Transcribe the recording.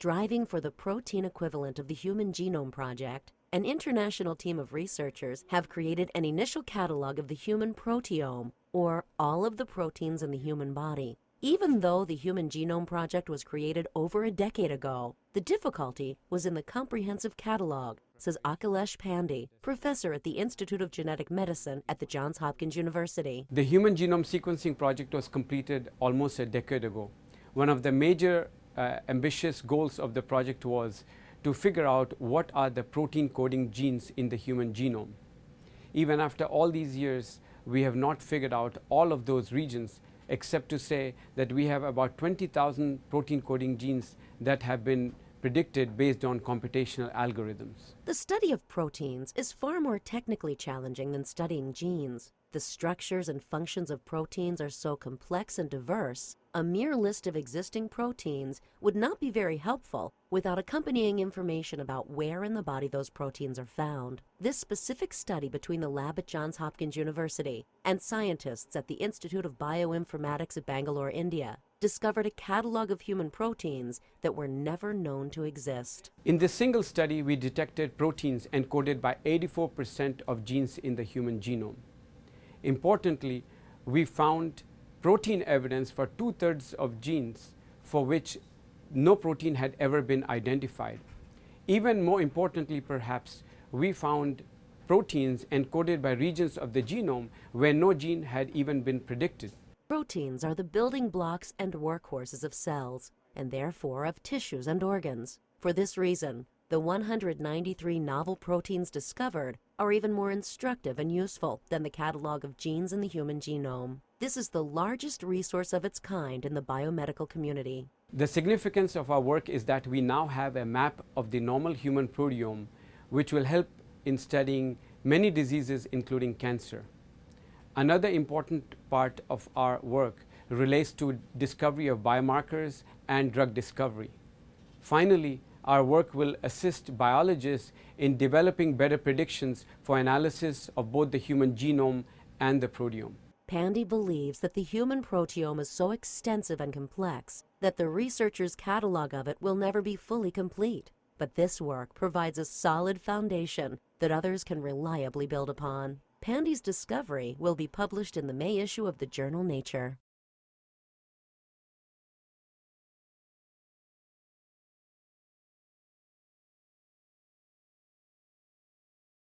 Striving for the protein equivalent of the Human Genome Project, an international team of researchers have created an initial catalog of the human proteome, or all of the proteins in the human body. Even though the Human Genome Project was created over a decade ago, the difficulty was in the comprehensive catalog, says Akhilesh Pandey, professor at the Institute of Genetic Medicine at the Johns Hopkins University. The Human Genome Sequencing Project was completed almost a decade ago. One of the major ambitious goals of the project was to figure out what are the protein coding genes in the human genome. Even after all these years, we have not figured out all of those regions, except to say that we have about 20,000 protein coding genes that have been predicted based on computational algorithms. The study of proteins is far more technically challenging than studying genes. The structures and functions of proteins are so complex and diverse, a mere list of existing proteins would not be very helpful without accompanying information about where in the body those proteins are found. This specific study between the lab at Johns Hopkins University and scientists at the Institute of Bioinformatics at Bangalore, India, discovered a catalog of human proteins that were never known to exist. In this single study, we detected proteins encoded by 84% of genes in the human genome. Importantly, we found protein evidence for 2/3 of genes for which no protein had ever been identified. Even more importantly, perhaps, we found proteins encoded by regions of the genome where no gene had even been predicted. Proteins are the building blocks and workhorses of cells, and therefore of tissues and organs. For this reason, the 193 novel proteins discovered are even more instructive and useful than the catalog of genes in the human genome. This is the largest resource of its kind in the biomedical community. The significance of our work is that we now have a map of the normal human proteome, which will help in studying many diseases, including cancer. Another important part of our work relates to discovery of biomarkers and drug discovery. Finally, our work will assist biologists in developing better predictions for analysis of both the human genome and the proteome. Pandey believes that the human proteome is so extensive and complex that the researchers' catalog of it will never be fully complete. But this work provides a solid foundation that others can reliably build upon. Pandey's discovery will be published in the May issue of the journal Nature.